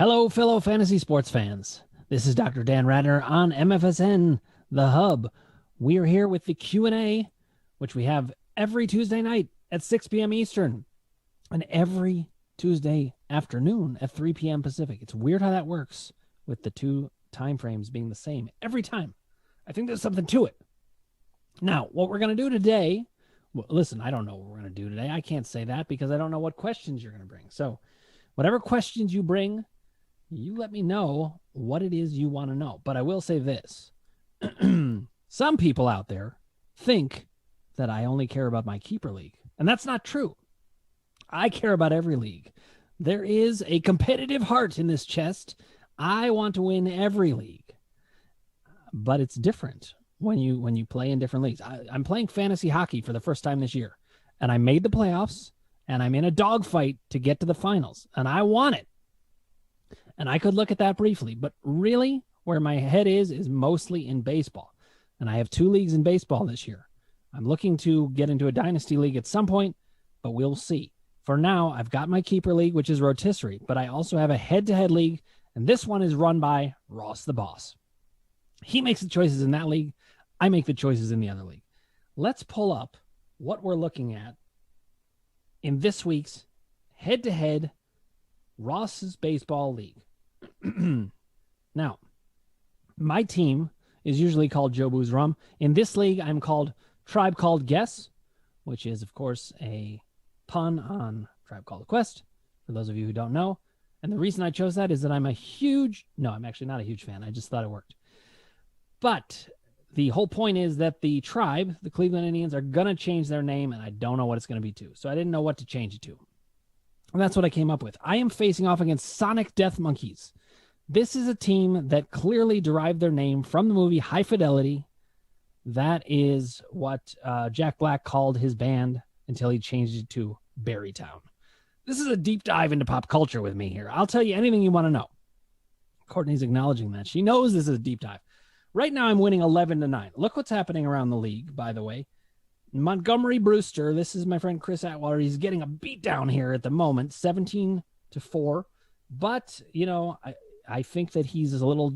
Hello, fellow fantasy sports fans. This is Dr. Dan Radner on MFSN, the hub. We are here with the Q&A, which we have every Tuesday night at 6 p.m. Eastern and every Tuesday afternoon at 3 p.m. Pacific. It's weird how that works with the two time frames being the same every time. I think there's something to it. Now, what we're going to do today, well, listen, I don't know what we're going to do today. I can't say that because I don't know what questions you're going to bring. So whatever questions you bring, you let me know what it is you want to know. But I will say this. Some people out there think that I only care about my keeper league. And that's not true. I care about every league. There is a competitive heart in this chest. I want to win every league. But it's different when you play in different leagues. I'm playing fantasy hockey for the first time this year. And I made the playoffs. And I'm in a dogfight to get to the finals. And I want it. And I could look at that briefly, but really where my head is mostly in baseball. And I have 2 leagues in baseball this year. I'm looking to get into a dynasty league at some point, but we'll see. For now, I've got my keeper league, which is rotisserie, but I also have a head-to-head league, and this one is run by Ross the Boss. He makes the choices in that league. I make the choices in the other league. Let's pull up what we're looking at in this week's head-to-head Ross's Baseball League. Now, my team is usually called Joe Boo's Rum. In this league, I'm called Tribe Called Guess, which is, of course, a pun on Tribe Called Quest, for those of you who don't know. And the reason I chose that is that I'm actually not a huge fan. I just thought it worked. But the whole point is that the tribe, the Cleveland Indians, are going to change their name, and I don't know what it's going to be to. So I didn't know what to change it to. And that's what I came up with. I am facing off against Sonic Death Monkeys. This is a team that clearly derived their name from the movie High Fidelity. That is what Jack Black called his band until he changed it to Barrytown. This is a deep dive into pop culture with me here. I'll tell you anything you want to know. Courtney's acknowledging that. She knows this is a deep dive. Right now I'm winning 11-9. Look what's happening around the league, by the way. Montgomery Brewster, this is my friend Chris Atwater. He's getting a beat down here at the moment, 17-4. But, I think that he's a little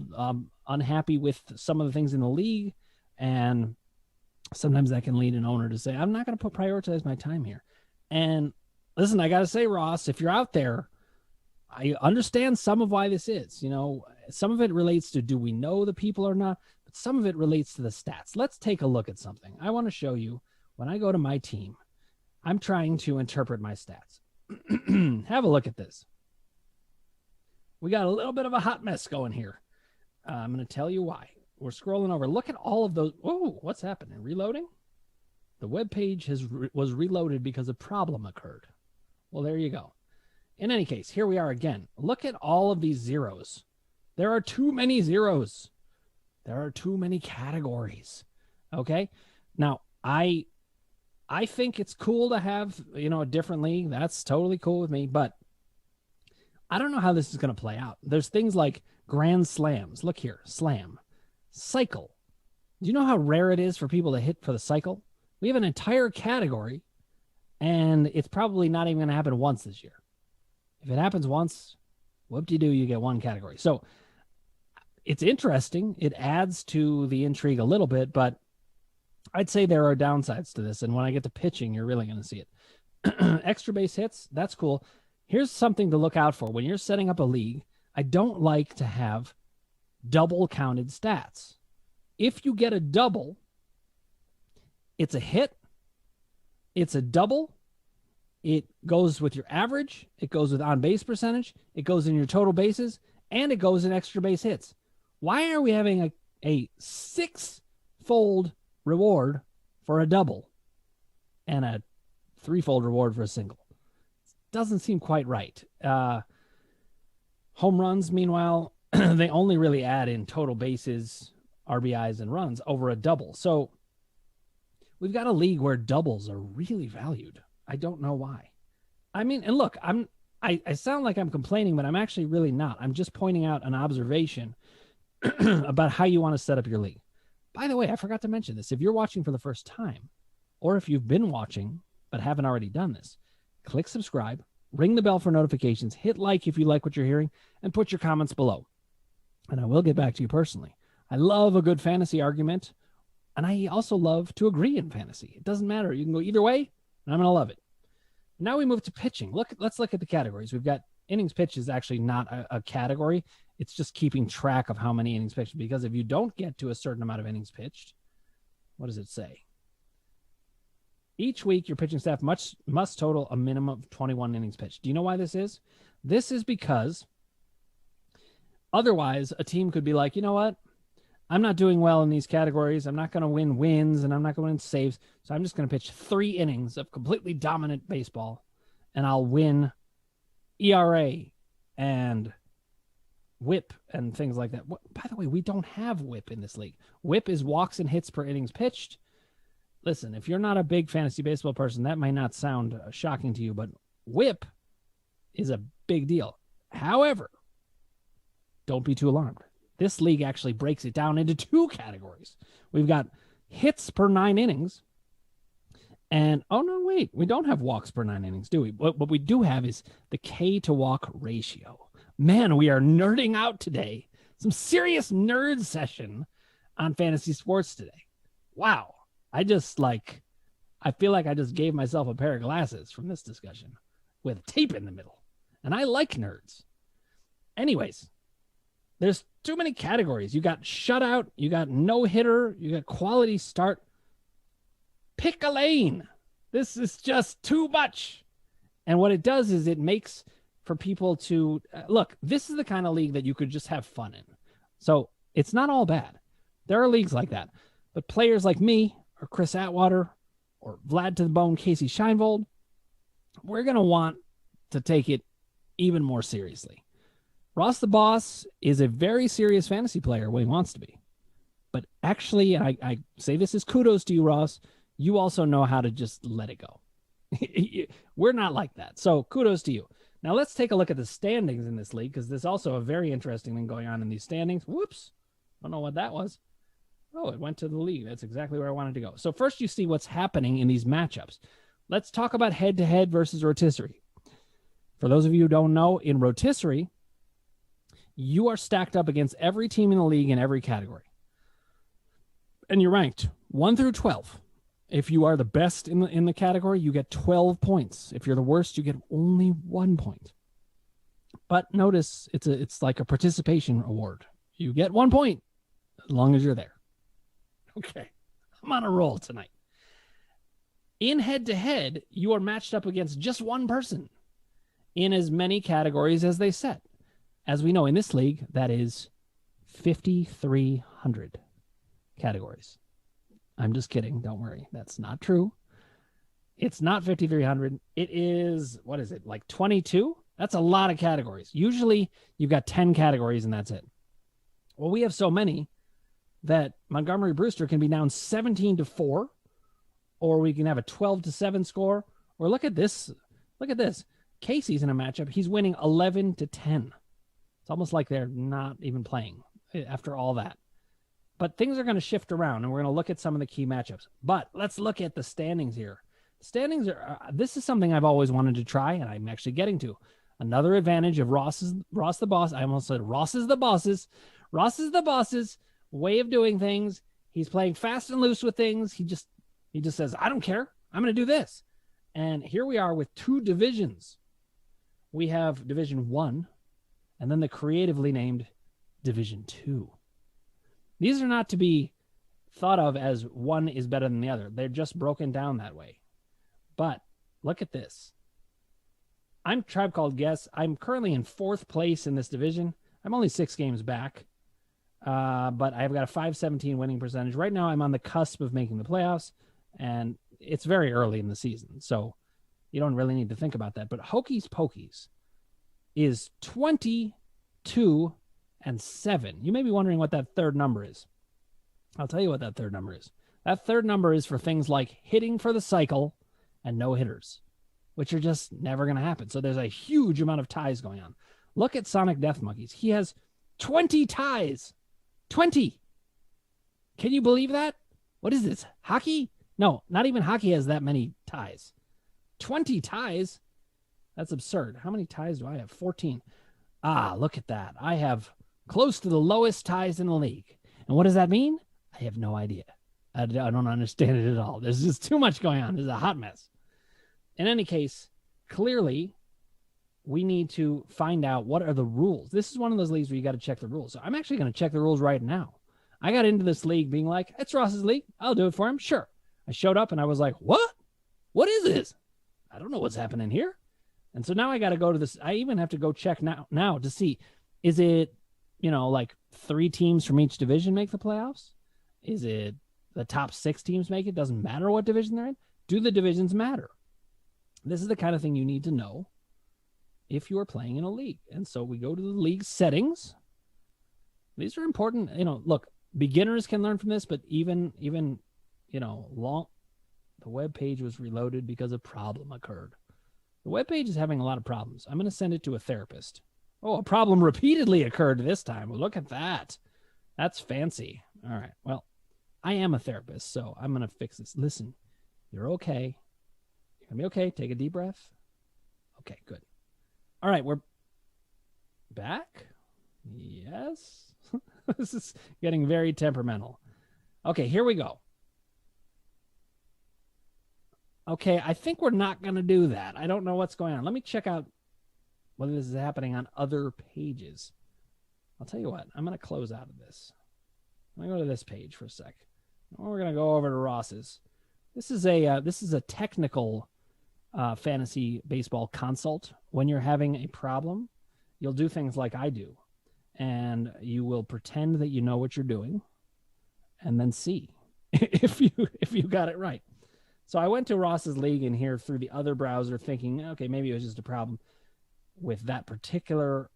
unhappy with some of the things in the league. And sometimes that can lead an owner to say, I'm not going to prioritize my time here. And listen, I got to say, Ross, if you're out there, I understand some of why this is. Some of it relates to do we know the people or not? But some of it relates to the stats. Let's take a look at something. I want to show you. When I go to my team, I'm trying to interpret my stats. Have a look at this. We got a little bit of a hot mess going here. I'm going to tell you why. We're scrolling over. Look at all of those. Oh, what's happening? Reloading? The web page was reloaded because a problem occurred. Well, there you go. In any case, here we are again. Look at all of these zeros. There are too many zeros. There are too many categories. Okay? Now, I think it's cool to have, a different league. That's totally cool with me, but I don't know how this is going to play out. There's things like grand slams. Look here, slam, cycle. Do you know how rare it is for people to hit for the cycle? We have an entire category, and it's probably not even going to happen once this year. If it happens once, whoop-de-doo, you get one category. So it's interesting. It adds to the intrigue a little bit, but I'd say there are downsides to this, and when I get to pitching, you're really going to see it. Extra base hits, that's cool. Here's something to look out for. When you're setting up a league, I don't like to have double counted stats. If you get a double, it's a hit, it's a double, it goes with your average, it goes with on-base percentage, it goes in your total bases, and it goes in extra base hits. Why are we having a 6-fold reward for a double and a 3-fold reward for a single? Doesn't seem quite right. Home runs, meanwhile, they only really add in total bases, RBIs, and runs over a double. So we've got a league where doubles are really valued. I don't know why. I mean, and look, I sound like I'm complaining, but I'm actually really not. I'm just pointing out an observation about how you want to set up your league. By the way, I forgot to mention this. If you're watching for the first time, or if you've been watching but haven't already done this, click subscribe, ring the bell for notifications, hit like if you like what you're hearing, and put your comments below. And I will get back to you personally. I love a good fantasy argument, and I also love to agree in fantasy. It doesn't matter. You can go either way, and I'm going to love it. Now we move to pitching. Let's look at the categories. We've got innings pitched is actually not a category. It's just keeping track of how many innings pitched, because if you don't get to a certain amount of innings pitched, what does it say? Each week, your pitching staff must total a minimum of 21 innings pitched. Do you know why this is? This is because otherwise a team could be like, you know what? I'm not doing well in these categories. I'm not going to win wins, and I'm not going to win saves. So I'm just going to pitch 3 innings of completely dominant baseball, and I'll win ERA and WHIP and things like that. By the way, we don't have WHIP in this league. WHIP is walks and hits per innings pitched. Listen, if you're not a big fantasy baseball person, that might not sound shocking to you, but WHIP is a big deal. However, don't be too alarmed. This league actually breaks it down into 2 categories. We've got hits per 9 innings. And, oh, no, wait. We don't have walks per 9 innings, do we? What we do have is the K to walk ratio. Man, we are nerding out today. Some serious nerd session on fantasy sports today. Wow. I feel like I just gave myself a pair of glasses from this discussion with tape in the middle. And I like nerds. Anyways, there's too many categories. You got shutout, you got no-hitter, you got quality start. Pick a lane. This is just too much. And what it does is it makes for people to look, this is the kind of league that you could just have fun in. So it's not all bad. There are leagues like that. But players like me or Chris Atwater or Vlad to the Bone, Casey Scheinvold, we're going to want to take it even more seriously. Ross the Boss is a very serious fantasy player when he wants to be. But actually, I say this as kudos to you, Ross. You also know how to just let it go. We're not like that. So kudos to you. Now let's take a look at the standings in this league, because there's also a very interesting thing going on in these standings. Whoops. Don't know what that was. Oh, it went to the league. That's exactly where I wanted to go. So first you see what's happening in these matchups. Let's talk about head-to-head versus rotisserie. For those of you who don't know, in rotisserie, you are stacked up against every team in the league in every category. And you're ranked 1 through 12. If you are the best in the category, you get 12 points. If you're the worst, you get only 1 point. But notice it's like a participation award. You get 1 point as long as you're there. Okay, I'm on a roll tonight. In head-to-head, you are matched up against just one person in as many categories as they set. As we know in this league, that is 5,300 categories. I'm just kidding. Don't worry. That's not true. It's not 5,300. It is, what is it, like 22? That's a lot of categories. Usually you've got 10 categories and that's it. Well, we have so many that Montgomery Brewster can be down 17-4, or we can have a 12-7 score. Or look at this. Look at this. Casey's in a matchup. He's winning 11-10. It's almost like they're not even playing after all that. But things are going to shift around, and we're going to look at some of the key matchups. But let's look at the standings here. Standings are this is something I've always wanted to try, and I'm actually getting to. Another advantage of Ross the Boss. I almost said Ross is the Boss's. Ross is the Boss's way of doing things. He's playing fast and loose with things. He just says, I don't care. I'm going to do this. And here we are with 2 divisions. We have Division 1, and then the creatively named Division 2. These are not to be thought of as one is better than the other. They're just broken down that way. But look at this. I'm Tribe Called Guess. I'm currently in 4th place in this division. I'm only 6 games back, but I've got a .517 winning percentage. Right now, I'm on the cusp of making the playoffs, and it's very early in the season, so you don't really need to think about that. But Hokies Pokies is 22-7. You may be wondering what that third number is. I'll tell you what that third number is. That third number is for things like hitting for the cycle and no hitters, which are just never going to happen. So there's a huge amount of ties going on. Look at Sonic Death Monkeys. He has 20 ties. 20. Can you believe that? What is this? Hockey? No, not even hockey has that many ties. 20 ties. That's absurd. How many ties do I have? 14. Ah, look at that. I have close to the lowest ties in the league. And what does that mean? I have no idea. I don't understand it at all. There's just too much going on. There's a hot mess. In any case, clearly, we need to find out what are the rules. This is one of those leagues where you got to check the rules. So I'm actually going to check the rules right now. I got into this league being like, it's Ross's league. I'll do it for him. Sure. I showed up and I was like, what? What is this? I don't know what's happening here. And so now I got to go to this. I even have to go check now to see, is it, like 3 teams from each division make the playoffs? Is it the top 6 teams make it? Doesn't matter what division they're in. Do the divisions matter? This is the kind of thing you need to know if you are playing in a league. And so we go to the league settings. These are important. Look, beginners can learn from this, but even the web page was reloaded because a problem occurred. The web page is having a lot of problems. I'm going to send it to a therapist. Oh, a problem repeatedly occurred this time. Well, look at that. That's fancy. All right. Well, I am a therapist, so I'm going to fix this. Listen, you're okay. You're going to be okay. Take a deep breath. Okay, good. All right, we're back. Yes. This is getting very temperamental. Okay, here we go. Okay, I think we're not going to do that. I don't know what's going on. Let me check out whether this is happening on other pages. I'll tell you what. I'm going to close out of this. I'm going to go to this page for a sec. We're going to go over to Ross's. This is a technical fantasy baseball consult. When you're having a problem, you'll do things like I do, and you will pretend that you know what you're doing, and then see if you got it right. So I went to Ross's league in here through the other browser thinking, okay, maybe it was just a problem with that particular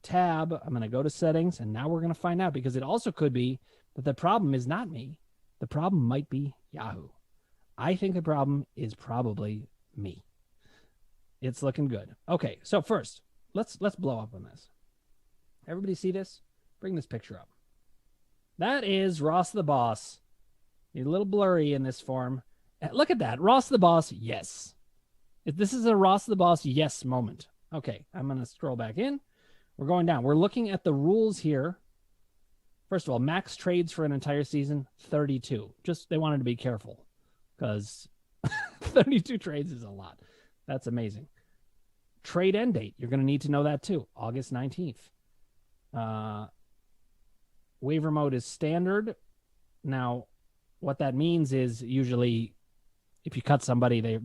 tab. I'm going to go to settings, and now we're going to find out, because it also could be that the problem is not me. The problem might be Yahoo. I think the problem is probably me. It's looking good. Okay, so first, let's blow up on this. Everybody see this? Bring this picture up. That is Ross the Boss. He's a little blurry in this form. Look at that. Ross the Boss, yes. This is a Ross the Boss yes moment. Okay, I'm going to scroll back in. We're going down. We're looking at the rules here. First of all, max trades for an entire season, 32. Just they wanted to be careful because 32 trades is a lot. That's amazing. Trade end date. You're going to need to know that too. August 19th. Waiver mode is standard. Now, what that means is usually if you cut somebody, they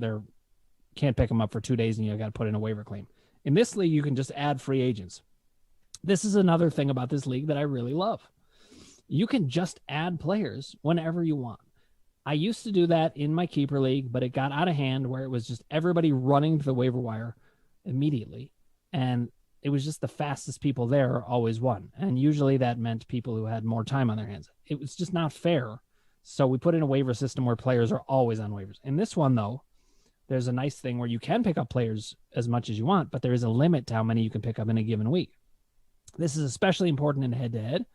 can't pick them up for 2 days and you got to put in a waiver claim. In this league, you can just add free agents. This is another thing about this league that I really love. You can just add players whenever you want. I used to do that in my keeper league, but it got out of hand where it was just everybody running to the waiver wire immediately. And it was just the fastest people there always won. And usually that meant people who had more time on their hands. It was just not fair. So we put in a waiver system where players are always on waivers. In this one, though, there's a nice thing where you can pick up players as much as you want, but there is a limit to how many you can pick up in a given week. This is especially important in head-to-head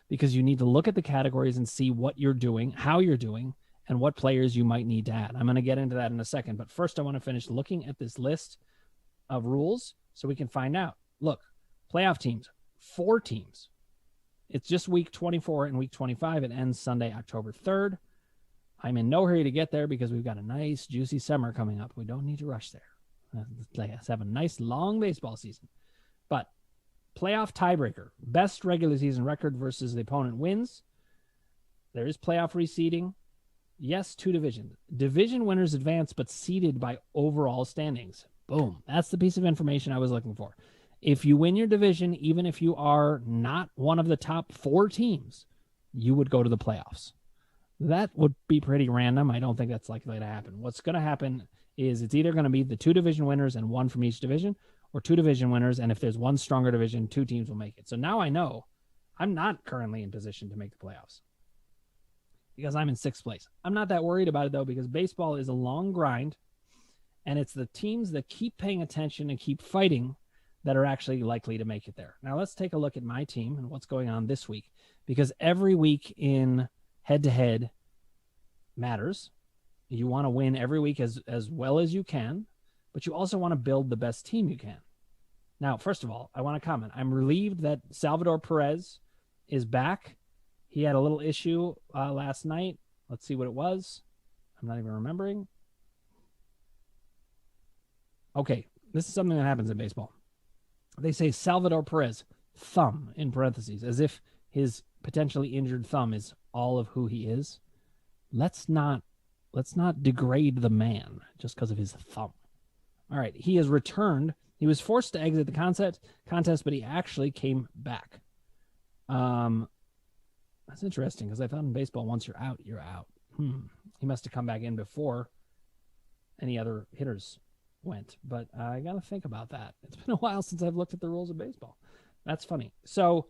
because you need to look at the categories and see what you're doing, how you're doing, and what players you might need to add. I'm going to get into that in a second, but first I want to finish looking at this list of rules so we can find out. Look, playoff teams, 4 teams. It's just week 24 and week 25. It ends Sunday, October 3rd. I'm in no hurry to get there because we've got a nice, juicy summer coming up. We don't need to rush there. Let's have a nice, long baseball season. But playoff tiebreaker, best regular season record versus the opponent wins. There is playoff reseeding. Yes, 2 divisions. Division winners advance, but seeded by overall standings. Boom. That's the piece of information I was looking for. If you win your division, even if you are not one of the top 4 teams, you would go to the playoffs. That would be pretty random. I don't think that's likely to happen. What's going to happen is it's either going to be the 2 division winners and 1 from each division, or 2 division winners, and if there's 1 stronger division, 2 teams will make it. So now I know I'm not currently in position to make the playoffs because I'm in 6th place. I'm not that worried about it, though, because baseball is a long grind, and it's the teams that keep paying attention and keep fighting that are actually likely to make it there. Now let's take a look at my team and what's going on this week, because every week in head-to-head matters. You want to win every week as well as you can, but you also want to build the best team you can. Now, first of all, I want to comment. I'm relieved that Salvador Perez is back. He had a little issue last night. Let's see what it was. I'm not even remembering. Okay, this is something that happens in baseball. They say Salvador Perez, thumb in parentheses, as if his potentially injured thumb is all of who he is. Let's not degrade the man just because of his thumb. All right, he has returned. He was forced to exit the contest, but he actually came back. That's interesting because I thought in baseball, once you're out, you're out. He must have come back in before any other hitters went, but I got to think about that. It's been a while since I've looked at the rules of baseball. That's funny. So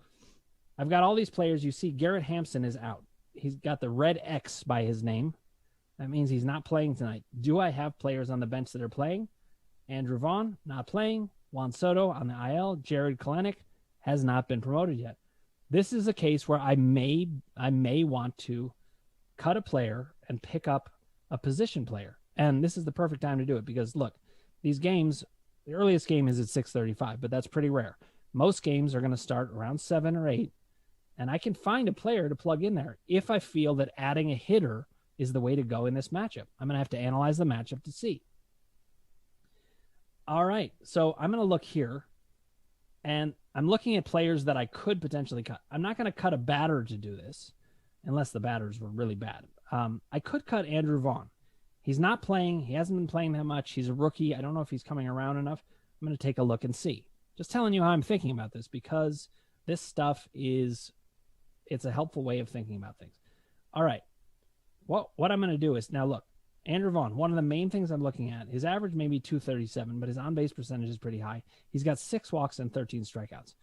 I've got all these players. You see Garrett Hampson is out. He's got the red X by his name. That means he's not playing tonight. Do I have players on the bench that are playing? Andrew Vaughn, not playing. Juan Soto on the IL. Jared Kelenic has not been promoted yet. This is a case where I may want to cut a player and pick up a position player. And this is the perfect time to do it because, look, these games, the earliest game is at 6:35, but that's pretty rare. Most games are going to start around 7 or 8, and I can find a player to plug in there if I feel that adding a hitter is the way to go in this matchup. I'm going to have to analyze the matchup to see. All right, so I'm going to look here, and I'm looking at players that I could potentially cut. I'm not going to cut a batter to do this, unless the batters were really bad. I could cut Andrew Vaughn. He's not playing. He hasn't been playing that much. He's a rookie. I don't know if he's coming around enough. I'm going to take a look and see. Just telling you how I'm thinking about this because this stuff it's a helpful way of thinking about things. All right. What I'm going to do is, now look, Andrew Vaughn, one of the main things I'm looking at, his average may be 237, but his on-base percentage is pretty high. He's got 6 walks and 13 strikeouts.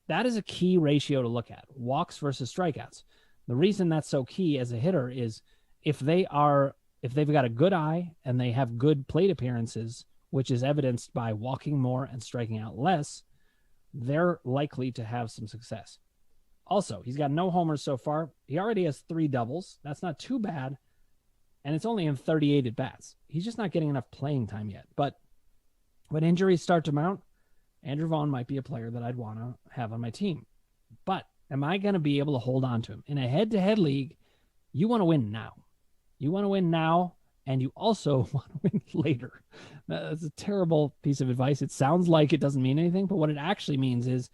That is a key ratio to look at, walks versus strikeouts. The reason that's so key as a hitter is if they've got a good eye and they have good plate appearances, which is evidenced by walking more and striking out less, they're likely to have some success. Also, he's got no homers so far. He already has 3 doubles. That's not too bad. And it's only in 38 at-bats. He's just not getting enough playing time yet. But when injuries start to mount, Andrew Vaughn might be a player that I'd want to have on my team. But am I going to be able to hold on to him? In a head-to-head league, you want to win now. You want to win now, and you also want to win later. That's a terrible piece of advice. It sounds like it doesn't mean anything, but what it actually means is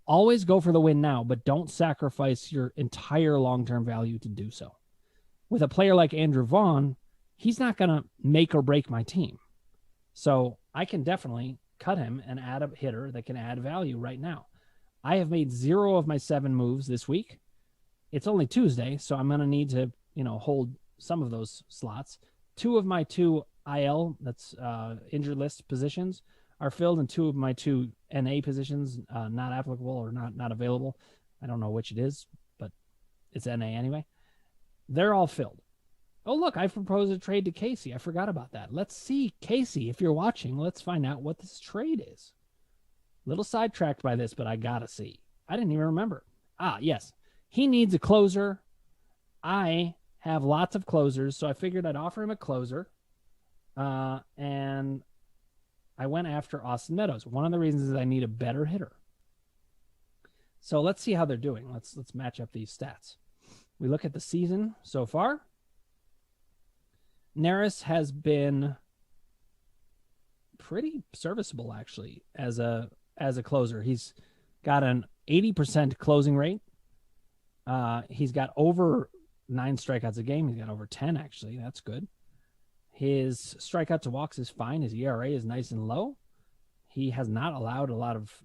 always go for the win now, but don't sacrifice your entire long-term value to do so. With a player like Andrew Vaughn, he's not going to make or break my team. So I can definitely cut him and add a hitter that can add value right now. I have made 0 of my 7 moves this week. It's only Tuesday, so I'm going to need to, hold some of those slots. 2 of my 2 IL, that's injured list positions, are filled, and 2 of my 2 NA positions, not applicable or not available. I don't know which it is, but it's NA anyway. They're all filled. Oh, look, I proposed a trade to Casey. I forgot about that. Let's see, Casey, if you're watching, let's find out what this trade is. Little sidetracked by this, but I got to see. I didn't even remember. Yes. He needs a closer. I have lots of closers, so I figured I'd offer him a closer. And I went after Austin Meadows. One of the reasons is I need a better hitter. So let's see how they're doing. Let's match up these stats. We look at the season so far. Neris has been pretty serviceable, actually, as a closer. He's got an 80% closing rate. He's got over 9 strikeouts a game. He's got over 10, actually. That's good. His strikeout to walks is fine. His ERA is nice and low. He has not allowed a lot of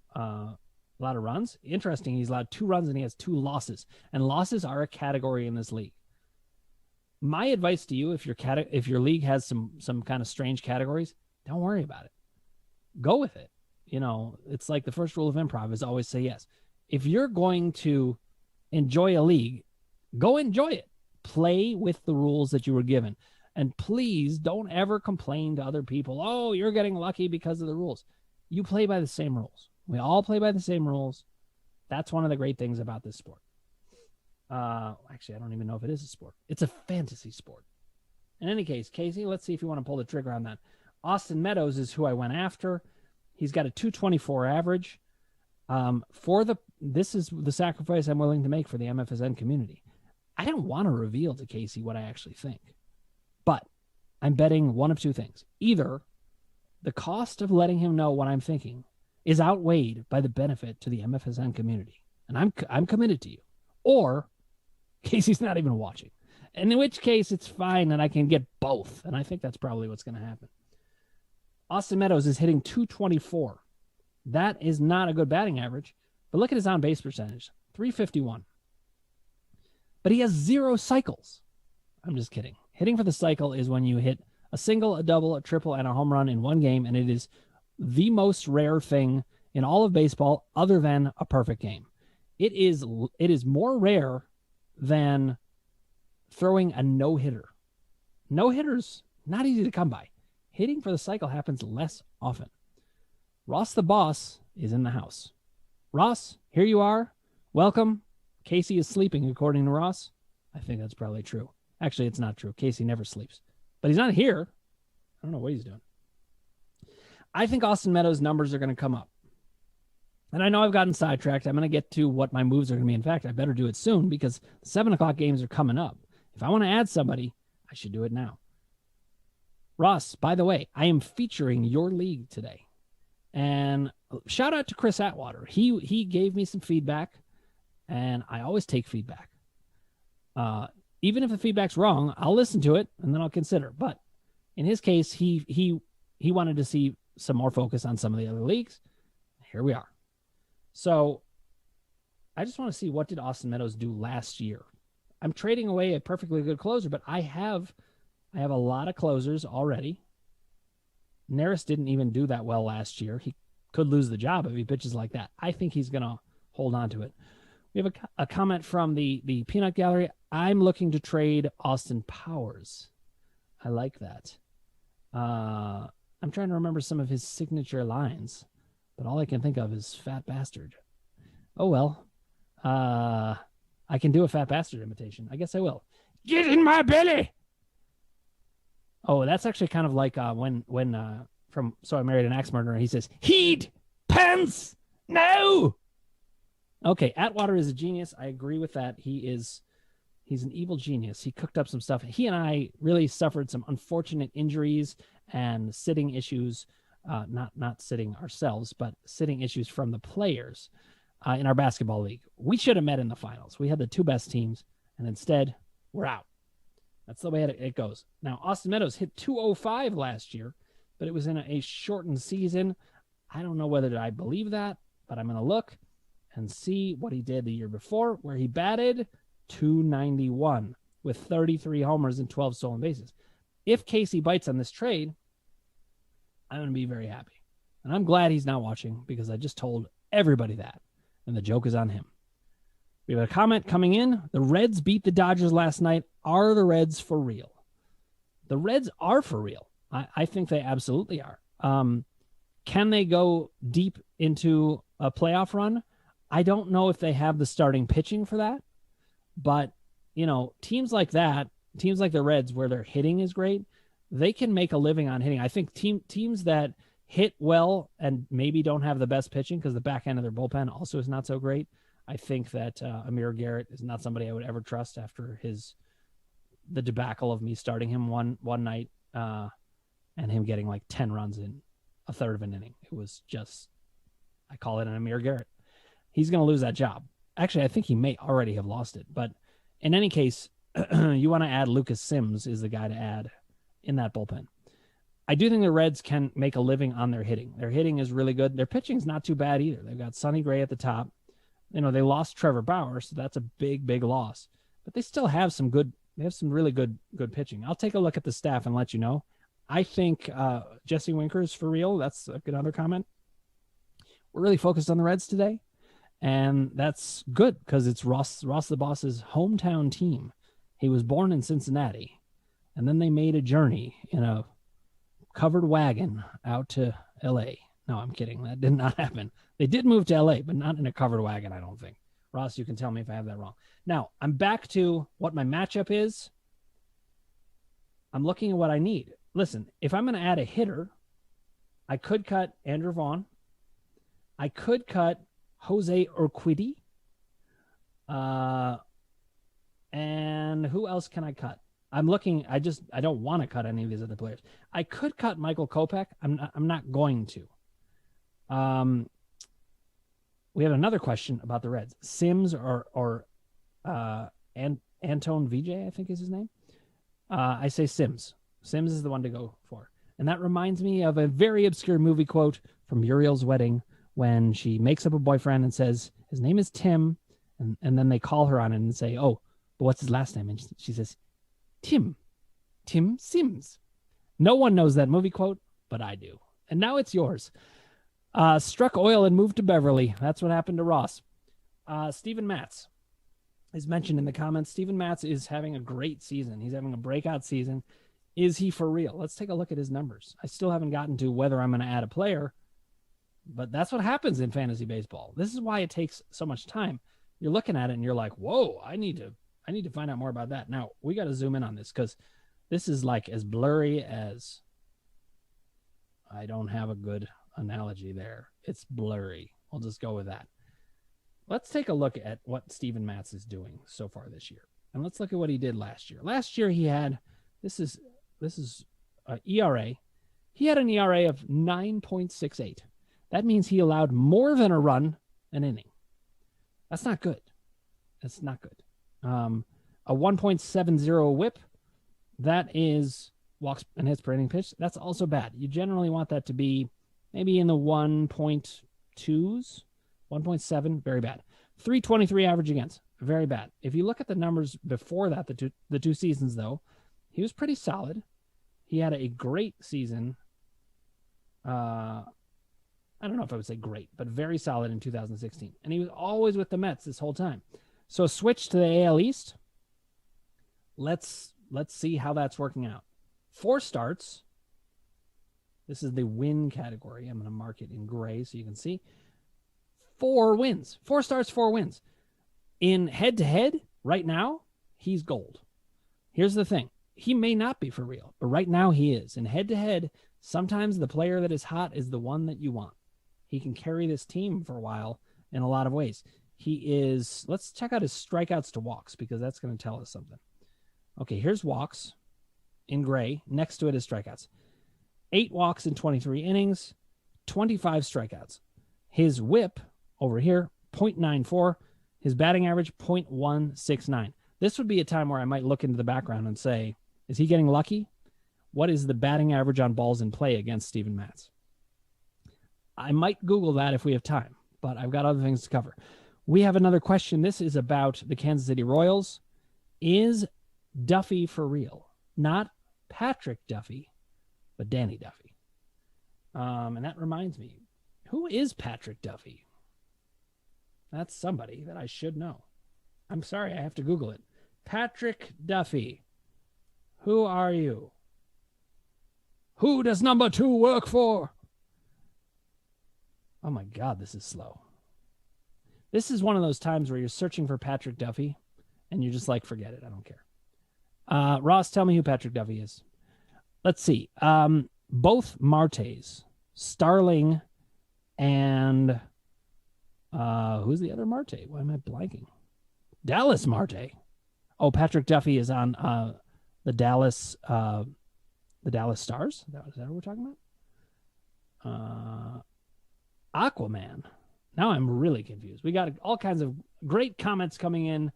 runs. Interesting, he's allowed 2 runs and he has 2 losses. And losses are a category in this league. My advice to you, if your league has some kind of strange categories, don't worry about it. Go with it. It's like the first rule of improv is always say yes. If you're going to enjoy a league, go enjoy it. Play with the rules that you were given. And please don't ever complain to other people, oh, you're getting lucky because of the rules. You play by the same rules. We all play by the same rules. That's one of the great things about this sport. Actually, I don't even know if it is a sport. It's a fantasy sport. In any case, Casey, let's see if you want to pull the trigger on that. Austin Meadows is who I went after. He's got a 224 average. This is the sacrifice I'm willing to make for the MFSN community. I don't want to reveal to Casey what I actually think, but I'm betting one of two things. Either the cost of letting him know what I'm thinking is outweighed by the benefit to the MFSN community, and I'm committed to you, or Casey's not even watching, and in which case it's fine and I can get both, and I think that's probably what's going to happen. Austin Meadows is hitting 224. That is not a good batting average, but look at his on-base percentage, 351. But he has 0 cycles. I'm just kidding. Hitting for the cycle is when you hit a single, a double, a triple, and a home run in one game, and it is the most rare thing in all of baseball other than a perfect game. It is more rare than throwing a no-hitter. No-hitters, not easy to come by. Hitting for the cycle happens less often. Ross the Boss is in the house. Ross, here you are. Welcome. Casey is sleeping, according to Ross. I think that's probably true. Actually, it's not true. Casey never sleeps. But he's not here. I don't know what he's doing. I think Austin Meadows' numbers are going to come up. And I know I've gotten sidetracked. I'm going to get to what my moves are going to be. In fact, I better do it soon because the 7 o'clock games are coming up. If I want to add somebody, I should do it now. Ross, by the way, I am featuring your league today. And shout out to Chris Atwater. He gave me some feedback, and I always take feedback. Even if the feedback's wrong, I'll listen to it, and then I'll consider. But in his case, he wanted to see some more focus on some of the other leagues. Here we are. So I just want to see, what did Austin Meadows do last year? I'm trading away a perfectly good closer, but I have a lot of closers already. Neris didn't even do that well last year. He could lose the job if he pitches like that. I think he's going to hold on to it. We have a comment from the Peanut Gallery. I'm looking to trade Austin Powers. I like that. I'm trying to remember some of his signature lines, but all I can think of is fat bastard. Oh, well. I can do a fat bastard imitation. I guess I will. Get in my belly! Oh, that's actually kind of like when from So I Married an Axe Murderer, he says, heed, pants, no! Okay, Atwater is a genius. I agree with that. He's an evil genius. He cooked up some stuff. He and I really suffered some unfortunate injuries and sitting issues, not sitting ourselves, but sitting issues from the players in our basketball league. We should have met in the finals. We had the 2 best teams, and instead, we're out. That's the way it goes. Now, Austin Meadows hit 205 last year, but it was in a shortened season. I don't know whether I believe that, but I'm going to look and see what he did the year before, where he batted 291 with 33 homers and 12 stolen bases. If Casey bites on this trade, I'm going to be very happy. And I'm glad he's not watching because I just told everybody that, and the joke is on him. We have a comment coming in. The Reds beat the Dodgers last night. Are the Reds for real? The Reds are for real. I think they absolutely are. Can they go deep into a playoff run? I don't know if they have the starting pitching for that. But, teams like that, teams like the Reds where their hitting is great, they can make a living on hitting. I think teams that hit well and maybe don't have the best pitching because the back end of their bullpen also is not so great. I think that Amir Garrett is not somebody I would ever trust after the debacle of me starting him one night and him getting like 10 runs in a third of an inning. It was just, I call it an Amir Garrett. He's going to lose that job. Actually, I think he may already have lost it. But in any case, you want to add Lucas Sims is the guy to add in that bullpen. I do think the Reds can make a living on their hitting. Their hitting is really good. Their pitching is not too bad either. They've got Sonny Gray at the top. They lost Trevor Bauer, so that's a big, big loss. But they still have some really good pitching. I'll take a look at the staff and let you know. I think Jesse Winker's for real. That's another comment. We're really focused on the Reds today, and that's good because it's Ross the Boss's hometown team. He was born in Cincinnati, and then they made a journey in a covered wagon out to L.A. No, I'm kidding. That did not happen. They did move to L.A., but not in a covered wagon, I don't think. Ross, you can tell me if I have that wrong. Now, I'm back to what my matchup is. I'm looking at what I need. listen, if I'm going to add a hitter, I could cut Andrew Vaughn. I could cut Jose Urquidy. And who else can I cut? I'm looking. I don't want to cut any of these other players. I could cut Michael Kopech. I'm not going to. We have another question about the Reds. Sims or Anton Vijay, I think is his name. I say Sims. Sims is the one to go for. And that reminds me of a very obscure movie quote from Muriel's Wedding when she makes up a boyfriend and says, his name is Tim. And then they call her on it and say, oh, but what's his last name? And she says, Tim Sims. No one knows that movie quote, but I do. And now it's yours. Struck oil and moved to Beverly. That's what happened to Ross. Steven Matz is mentioned in the comments. Steven Matz is having a great season. He's having a breakout season. Is he for real? Let's take a look at his numbers. I still haven't gotten to whether I'm going to add a player, but that's what happens in fantasy baseball. This is why it takes so much time. You're looking at it and you're like, whoa, I need to find out more about that. Now, we got to zoom in on this because this is like as blurry as, I don't have a good analogy there. It's blurry. We'll just go with that. Let's take a look at what Steven Matz is doing so far this year. And let's look at what he did last year. Last year he had, this is ERA. He had an ERA of 9.68. That means he allowed more than a run an inning. That's not good. That's not good. A 1.70 whip, that is walks and hits per inning pitch. That's also bad. You generally want that to be maybe in the 1.2s, 1.7, very bad. 323 average against, very bad. If you look at the numbers before that, the two seasons, though, he was pretty solid. He had a great season. I don't know if I would say great, but very solid in 2016. And he was always with the Mets this whole time. So switch to the AL East. Let's see how that's working out. 4 starts. This is the win category. I'm going to mark it in gray so you can see. 4 wins. 4 starts, 4 wins. In head-to-head, right now, he's gold. Here's the thing. He may not be for real, but right now he is. In head-to-head, sometimes the player that is hot is the one that you want. He can carry this team for a while in a lot of ways. He is, let's check out his strikeouts to walks because that's going to tell us something. Okay, here's walks in gray. Next to it is strikeouts. 8 walks in 23 innings, 25 strikeouts. His whip over here, 0.94. His batting average, 0.169. This would be a time where I might look into the background and say, is he getting lucky? What is the batting average on balls in play against Steven Matz? I might Google that if we have time, but I've got other things to cover. We have another question. This is about the Kansas City Royals. Is Duffy for real? Not Patrick Duffy, but Danny Duffy. And that reminds me, who is Patrick Duffy? That's somebody that I should know. I'm sorry, I have to Google it. Patrick Duffy. Who are you? Who does number 2 work for? Oh my God, this is slow. This is one of those times where you're searching for Patrick Duffy and you're just like, forget it. I don't care. Ross, tell me who Patrick Duffy is. Let's see. Both Martes, Starling and who's the other Marte? Why am I blanking? Dallas Marte. Oh, Patrick Duffy is on the Dallas Stars. Is that what we're talking about? Aquaman. Now I'm really confused. We got all kinds of great comments coming in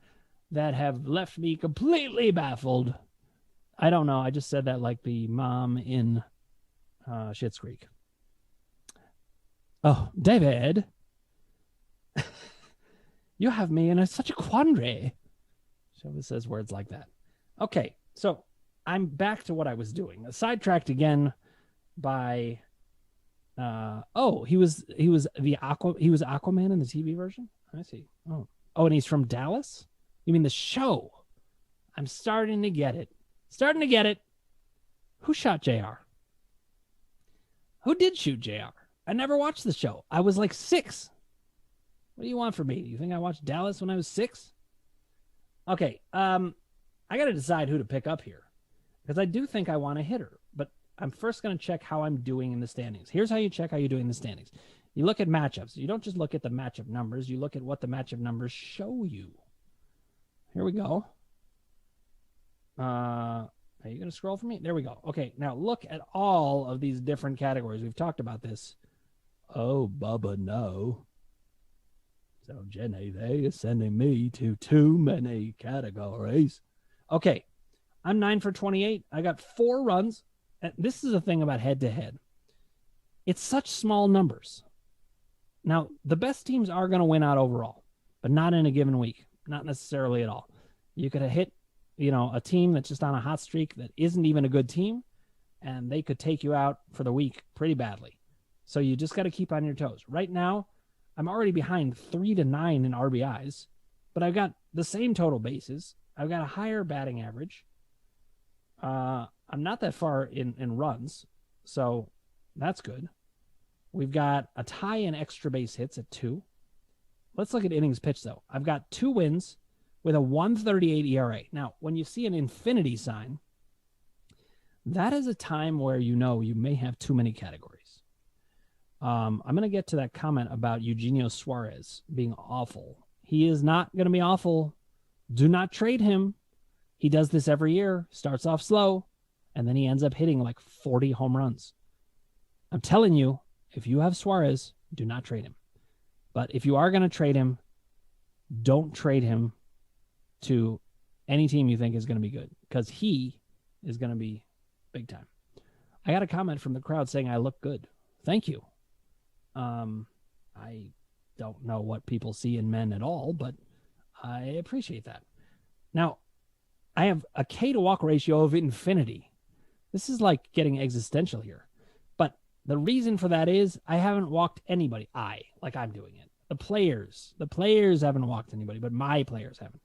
that have left me completely baffled. I don't know. I just said that like the mom in Schitt's Creek. Oh, David. You have me in such a quandary. So it says words like that. Okay, so I'm back to what I was doing. Sidetracked again by he was Aquaman in the TV version? I see. Oh, and he's from Dallas? You mean the show? I'm starting to get it. Who shot JR? Who did shoot JR? I never watched the show. I was like 6. What do you want from me? Do you think I watched Dallas when I was 6? Okay, I got to decide who to pick up here because I do think I want a hitter, but I'm first going to check how I'm doing in the standings. Here's how you check how you're doing in the standings. You look at matchups. You don't just look at the matchup numbers. You look at what the matchup numbers show you. Here we go. Are you going to scroll for me? There we go. Okay, now look at all of these different categories. We've talked about this. Oh, Bubba, no. So, Jenny, they are sending me to too many categories. Okay, I'm 9 for 28. I got 4 runs. And this is the thing about head-to-head. It's such small numbers. Now, the best teams are going to win out overall, but not in a given week. Not necessarily at all. You could have hit, a team that's just on a hot streak that isn't even a good team, and they could take you out for the week pretty badly. So you just got to keep on your toes. Right now, I'm already behind 3-9 in RBIs, but I've got the same total bases. I've got a higher batting average. I'm not that far in runs, so that's good. We've got a tie in extra base hits at 2. Let's look at innings pitched, though. I've got 2 wins with a 1.38 ERA. Now, when you see an infinity sign, that is a time where you may have too many categories. I'm going to get to that comment about Eugenio Suarez being awful. He is not going to be awful. Do not trade him. He does this every year, starts off slow, and then he ends up hitting like 40 home runs. I'm telling you, if you have Suarez, do not trade him. But if you are going to trade him, don't trade him to any team you think is going to be good, because he is going to be big time. I got a comment from the crowd saying I look good. Thank you. I don't know what people see in men at all, but I appreciate that. Now, I have a K to walk ratio of infinity. This is like getting existential here. But the reason for that is I haven't walked anybody. I'm doing it. The players haven't walked anybody, but my players haven't.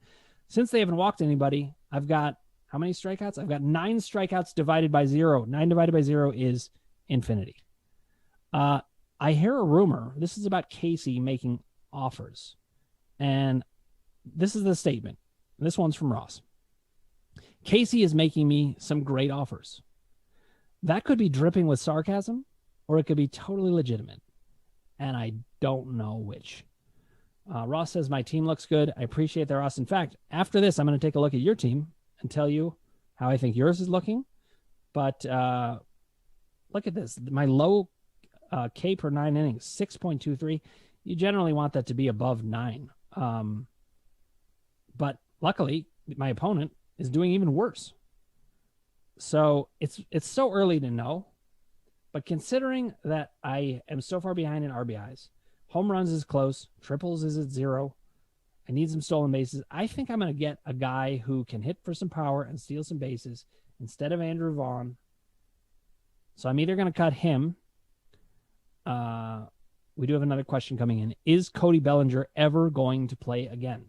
Since they haven't walked anybody, I've got how many strikeouts? I've got 9 strikeouts divided by 0. 9 divided by 0 is infinity. I hear a rumor. This is about Casey making offers. And this is the statement. This one's from Ross. Casey is making me some great offers. That could be dripping with sarcasm, or it could be totally legitimate. And I don't know which. Ross says, my team looks good. I appreciate that, Ross. In fact, after this, I'm going to take a look at your team and tell you how I think yours is looking. But look at this. My low K per 9 innings, 6.23. You generally want that to be above 9. But luckily, my opponent is doing even worse. So it's so early to know. But considering that I am so far behind in RBIs, home runs is close, triples is at 0, I need some stolen bases, I think I'm going to get a guy who can hit for some power and steal some bases instead of Andrew Vaughn. So I'm either going to cut him. We do have another question coming in. Is Cody Bellinger ever going to play again?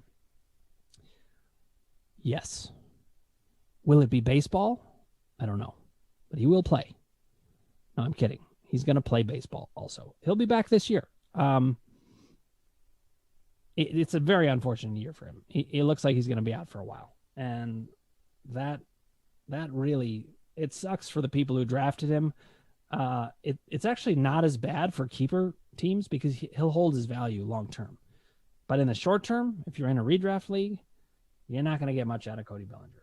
Yes. Will it be baseball? I don't know. But he will play. No, I'm kidding. He's going to play baseball also. He'll be back this year. It's a very unfortunate year for him. It looks like he's going to be out for a while. And that really, it sucks for the people who drafted him. It's actually not as bad for keeper teams because he'll hold his value long term. But in the short term, if you're in a redraft league, you're not going to get much out of Cody Bellinger.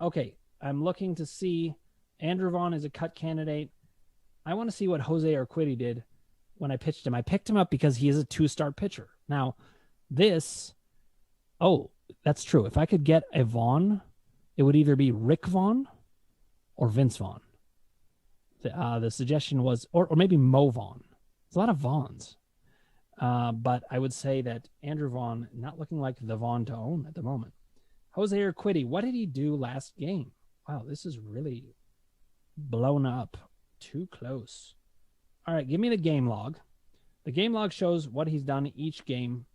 Okay, I'm looking to see Andrew Vaughn is a cut candidate. I want to see what Jose Urquidy did when I pitched him. I picked him up because he is a 2-start pitcher. Now, that's true. If I could get a Vaughn, it would either be Rick Vaughn or Vince Vaughn. The suggestion was, or maybe Mo Vaughn. There's a lot of Vaughns. But I would say that Andrew Vaughn, not looking like the Vaughn to own at the moment. Jose Urquidy, what did he do last game? Wow, this is really blown up. Too close. All right, give me the game log. The game log shows what he's done each game.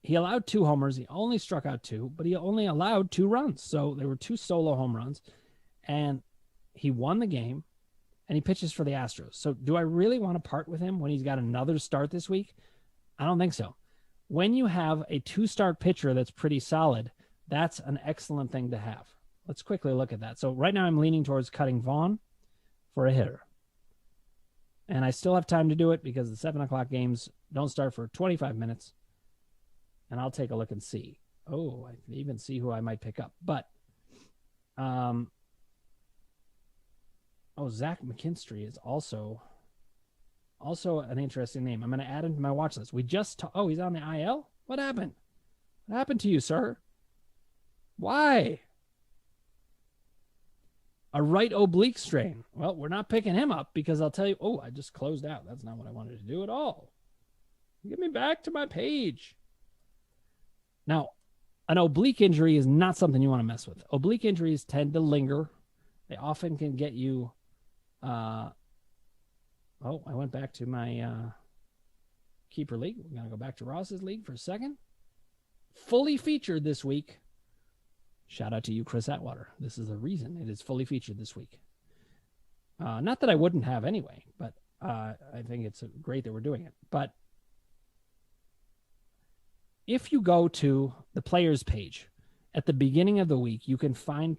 He allowed 2 homers. He only struck out 2, but he only allowed 2 runs. So there were 2 solo home runs. And he won the game, and he pitches for the Astros. So do I really want to part with him when he's got another start this week? I don't think so. When you have a 2-start pitcher that's pretty solid, that's an excellent thing to have. Let's quickly look at that. So right now I'm leaning towards cutting Vaughn. for a hitter. And I still have time to do it because the 7 o'clock games don't start for 25 minutes. And I'll take a look and see. Oh, I can even see who I might pick up. But, Zach McKinstry is also an interesting name. I'm going to add him to my watch list. He's on the IL? What happened? What happened to you, sir? Why? A right oblique strain. Well, we're not picking him up because I'll tell you, I just closed out. That's not what I wanted to do at all. Get me back to my page. Now, an oblique injury is not something you want to mess with. Oblique injuries tend to linger. They often can get you. I went back to my keeper league. We're going to go back to Ross's league for a second. Fully featured this week. Shout out to you, Chris Atwater. This is the reason it is fully featured this week. Not that I wouldn't have anyway, but I think it's great that we're doing it. But if you go to the players page at the beginning of the week, you can find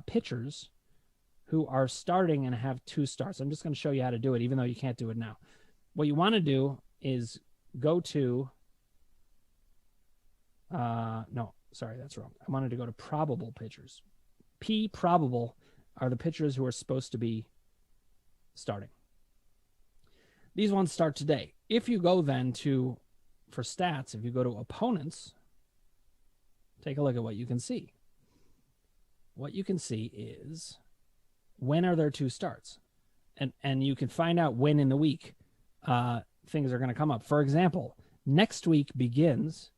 pitchers who are starting and have 2 starts. I'm just going to show you how to do it, even though you can't do it now. What you want to do is go to that's wrong. I wanted to go to probable pitchers. P probable are the pitchers who are supposed to be starting. These ones start today. If you go then for stats, if you go to opponents, take a look at what you can see. What you can see is when are there 2 starts? And you can find out when in the week things are going to come up. For example, next week begins.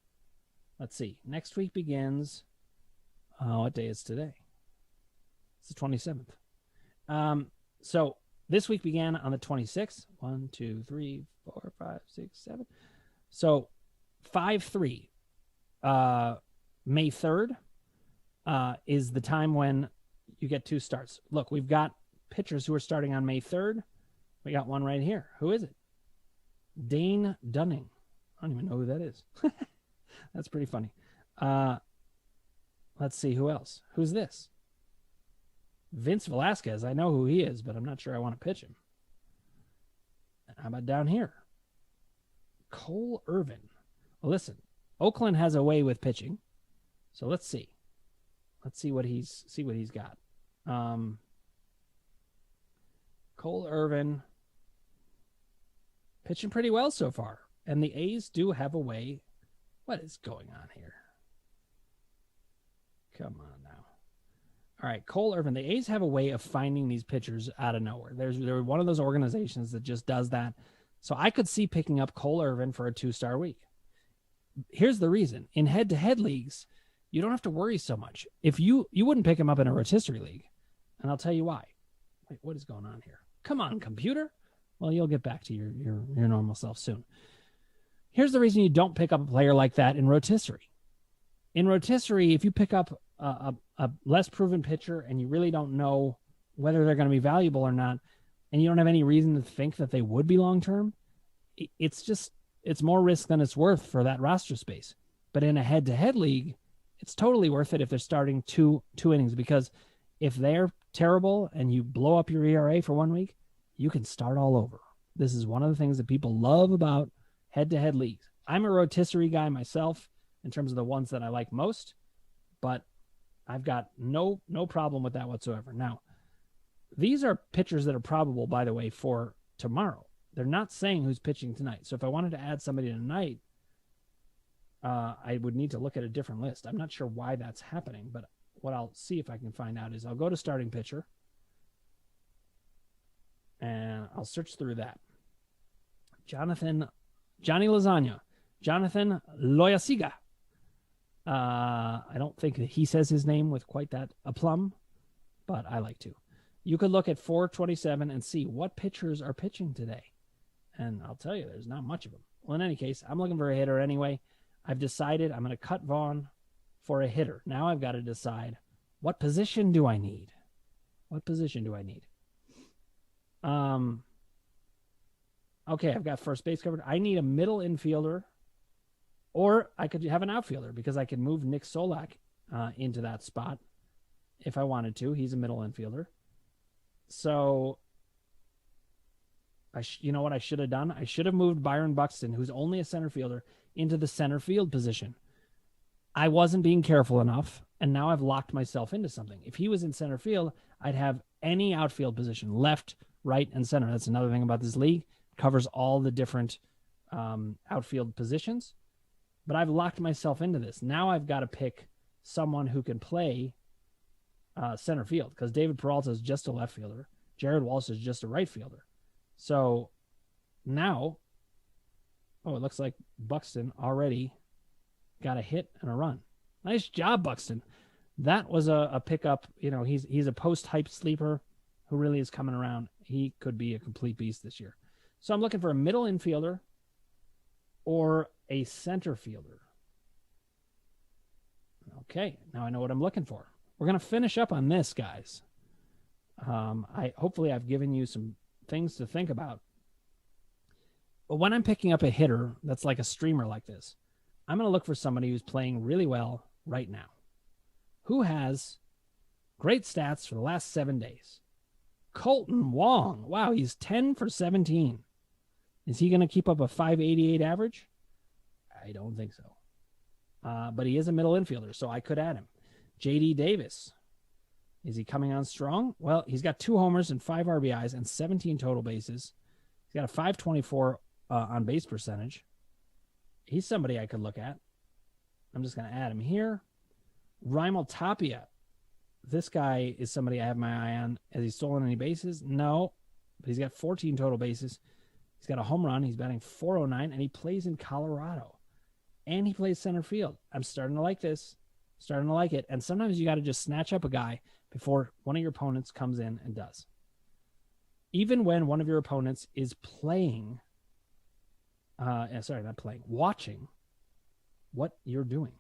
Let's see. Next week begins. What day is today? It's the 27th. So this week began on the 26th. 1, 2, 3, 4, 5, 6, 7. So 5/3. May 3rd is the time when you get 2 starts. Look, we've got pitchers who are starting on May 3rd. We got one right here. Who is it? Dane Dunning. I don't even know who that is. That's pretty funny. Let's see who else. Who's this? Vince Velasquez. I know who he is, but I'm not sure I want to pitch him. How about down here? Cole Irvin. Well, listen, Oakland has a way with pitching. So let's see. Let's see what he's got. Cole Irvin pitching pretty well so far. And the A's do have a way. What is going on here? Come on now. All right, Cole Irvin. The A's have a way of finding these pitchers out of nowhere. They're one of those organizations that just does that. So I could see picking up Cole Irvin for a 2-star week. Here's the reason. In head-to-head leagues, you don't have to worry so much. If you wouldn't pick him up in a rotisserie league, and I'll tell you why. Wait, what is going on here? Come on, computer. Well, you'll get back to your normal self soon. Here's the reason you don't pick up a player like that in rotisserie. In rotisserie, if you pick up a less proven pitcher and you really don't know whether they're going to be valuable or not, and you don't have any reason to think that they would be long-term, it's more risk than it's worth for that roster space. But in a head-to-head league, it's totally worth it if they're starting two innings, because if they're terrible and you blow up your ERA for 1 week, you can start all over. This is one of the things that people love about head-to-head leagues. I'm a rotisserie guy myself in terms of the ones that I like most, but I've got no problem with that whatsoever. Now, these are pitchers that are probable, by the way, for tomorrow. They're not saying who's pitching tonight. So if I wanted to add somebody tonight, I would need to look at a different list. I'm not sure why that's happening, but what I'll see if I can find out is I'll go to starting pitcher and I'll search through that. Johnny Lasagna, Jonathan Loyasiga. I don't think that he says his name with quite that aplomb, but I like to. You could look at 427 and see what pitchers are pitching today. And I'll tell you, there's not much of them. Well, in any case, I'm looking for a hitter anyway. I've decided I'm going to cut Vaughn for a hitter. Now I've got to decide, what position do I need? What position do I need? Okay, I've got first base covered. I need a middle infielder, or I could have an outfielder because I could move Nick Solak into that spot if I wanted to. He's a middle infielder. So You know what I should have done? I should have moved Byron Buxton, who's only a center fielder, into the center field position. I wasn't being careful enough, and now I've locked myself into something. If he was in center field, I'd have any outfield position, left, right, and center. That's another thing about this league. It covers all the different outfield positions. But I've locked myself into this. Now I've got to pick someone who can play center field, because David Peralta is just a left fielder. Jared Walsh is just a right fielder. So now, it looks like Buxton already got a hit and a run. Nice job, Buxton. That was a pickup. He's a post-hype sleeper who really is coming around. He could be a complete beast this year. So I'm looking for a middle infielder or a center fielder. Okay, now I know what I'm looking for. We're going to finish up on this, guys. Hopefully I've given you some things to think about. But when I'm picking up a hitter that's like a streamer like this, I'm going to look for somebody who's playing really well right now, who has great stats for the last 7 days. Colton Wong. Wow, he's 10 for 17. Is he going to keep up a 588 average? I don't think so. But he is a middle infielder, so I could add him. JD Davis. Is he coming on strong? Well, he's got 2 homers and 5 RBIs and 17 total bases. He's got a 524 on base percentage. He's somebody I could look at. I'm just going to add him here. Raimel Tapia. This guy is somebody I have my eye on. Has he stolen any bases? No. But he's got 14 total bases. He's got a home run. He's batting .409, and he plays in Colorado. And he plays center field. I'm starting to like this. Starting to like it. And sometimes you got to just snatch up a guy before one of your opponents comes in and does. Even when one of your opponents is playing, watching what you're doing.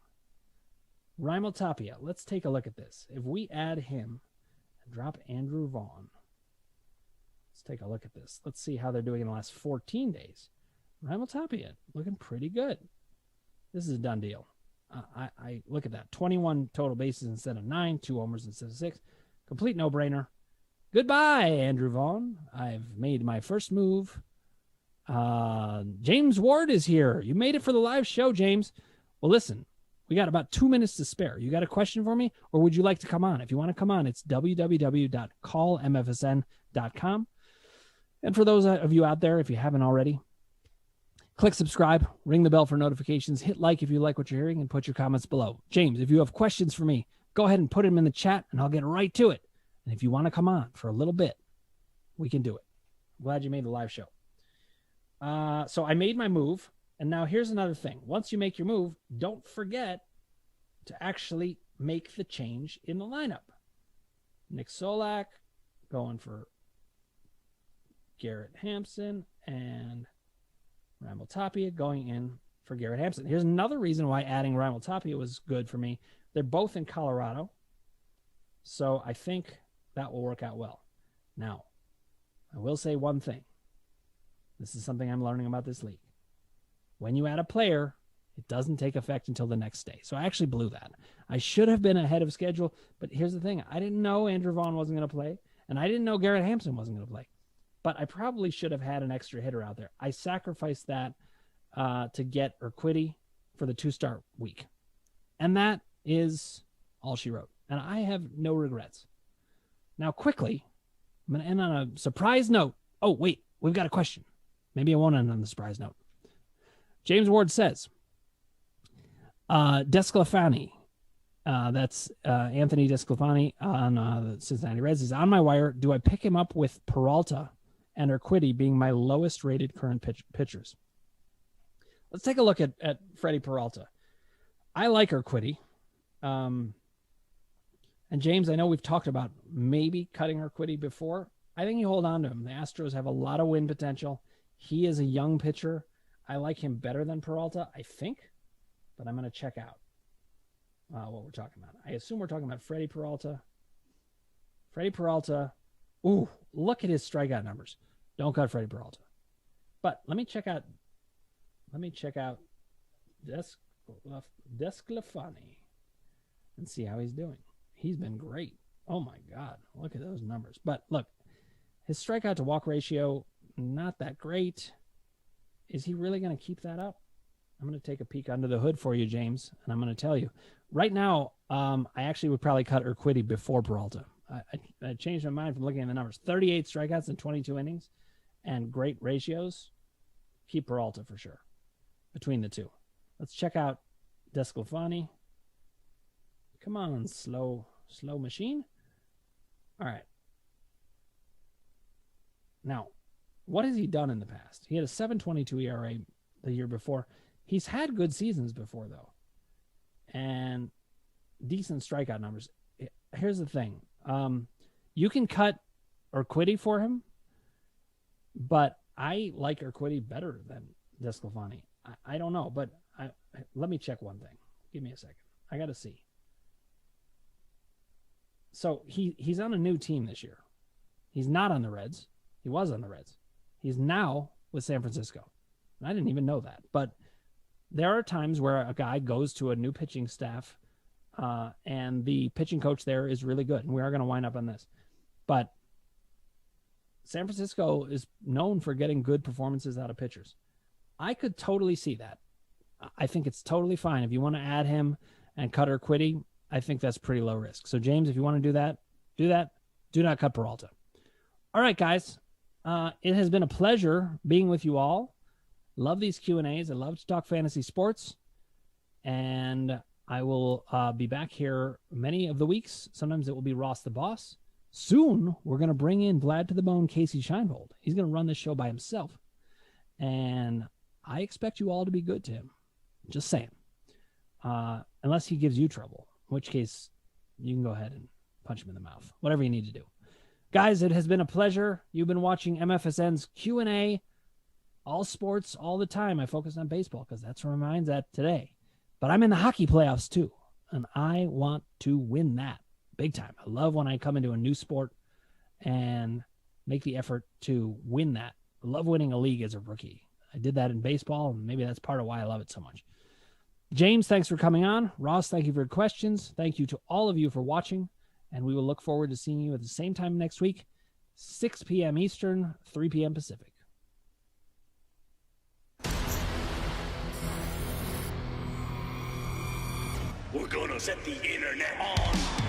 Raimel Tapia, let's take a look at this. If we add him and drop Andrew Vaughn, let's take a look at this. Let's see how they're doing in the last 14 days. Raimel Tapia, looking pretty good. This is a done deal. I look at that. 21 total bases instead of 9, 2 homers instead of 6. Complete no-brainer. Goodbye, Andrew Vaughn. I've made my first move. James Ward is here. You made it for the live show, James. Well, listen, we got about 2 minutes to spare. You got a question for me, or would you like to come on? If you want to come on, it's www.callmfsn.com. And for those of you out there, if you haven't already, click subscribe, ring the bell for notifications, hit like if you like what you're hearing, and put your comments below. James, if you have questions for me, go ahead and put them in the chat, and I'll get right to it. And if you want to come on for a little bit, we can do it. I'm glad you made the live show. So I made my move, and now here's another thing. Once you make your move, don't forget to actually make the change in the lineup. Nick Solak going for Garrett Hampson, and Raimel Tapia going in for Garrett Hampson. Here's another reason why adding Raimel Tapia was good for me. They're both in Colorado, so I think that will work out well. Now, I will say one thing. This is something I'm learning about this league. When you add a player, it doesn't take effect until the next day. So I actually blew that. I should have been ahead of schedule, but here's the thing. I didn't know Andrew Vaughn wasn't going to play, and I didn't know Garrett Hampson wasn't going to play. But I probably should have had an extra hitter out there. I sacrificed that to get Urquidy for the 2-start week. And that is all she wrote. And I have no regrets. Now, quickly, I'm going to end on a surprise note. Oh, wait, we've got a question. Maybe I won't end on the surprise note. James Ward says, Desclafani, that's Anthony Desclafani on the Cincinnati Reds, is on my wire. Do I pick him up with Peralta and Urquidy being my lowest rated current pitchers? Let's take a look at Freddie Peralta. I like Urquidy. And James, I know we've talked about maybe cutting Urquidy before. I think you hold on to him. The Astros have a lot of win potential. He is a young pitcher. I like him better than Peralta, I think, but I'm going to check out what we're talking about. I assume we're talking about Freddie Peralta. Freddie Peralta. Ooh, look at his strikeout numbers. Don't cut Freddie Peralta. But let me check out Desclafani and see how he's doing. He's been great. Oh my God, look at those numbers. But look, his strikeout to walk ratio, not that great. Is he really going to keep that up? I'm going to take a peek under the hood for you, James, and I'm going to tell you. Right now, I actually would probably cut Urquidy before Peralta. I changed my mind from looking at the numbers. 38 strikeouts in 22 innings and great ratios. Keep Peralta for sure between the two. Let's check out DeSclafani. Come on, slow machine. All right. Now, what has he done in the past? He had a 7.22 ERA the year before. He's had good seasons before, though, and decent strikeout numbers. Here's the thing. You can cut Urquidy for him, but I like Urquidy better than DeSclafani. I don't know, but let me check one thing. Give me a second. I got to see. So he's on a new team this year. He's not on the Reds. He was on the Reds. He's now with San Francisco. And I didn't even know that. But there are times where a guy goes to a new pitching staff and the pitching coach there is really good. And we are going to wind up on this. But San Francisco is known for getting good performances out of pitchers. I could totally see that. I think it's totally fine. If you want to add him and cut Urquidy, I think that's pretty low risk. So, James, if you want to do that. Do not cut Peralta. All right, guys. It has been a pleasure being with you all. Love these Q&As. I love to talk fantasy sports. And I will be back here many of the weeks. Sometimes it will be Ross the Boss. Soon, we're going to bring in Vlad to the Bone, Casey Scheinbold. He's going to run this show by himself. And I expect you all to be good to him. Just saying. Unless he gives you trouble, in which case you can go ahead and punch him in the mouth. Whatever you need to do. Guys, it has been a pleasure. You've been watching MFSN's Q&A. All sports, all the time. I focus on baseball because that's where my mind's at today. But I'm in the hockey playoffs too, and I want to win that big time. I love when I come into a new sport and make the effort to win that. I love winning a league as a rookie. I did that in baseball, and maybe that's part of why I love it so much. James, thanks for coming on. Ross, thank you for your questions. Thank you to all of you for watching, and we will look forward to seeing you at the same time next week, 6 p.m. Eastern, 3 p.m. Pacific. We're gonna set the internet on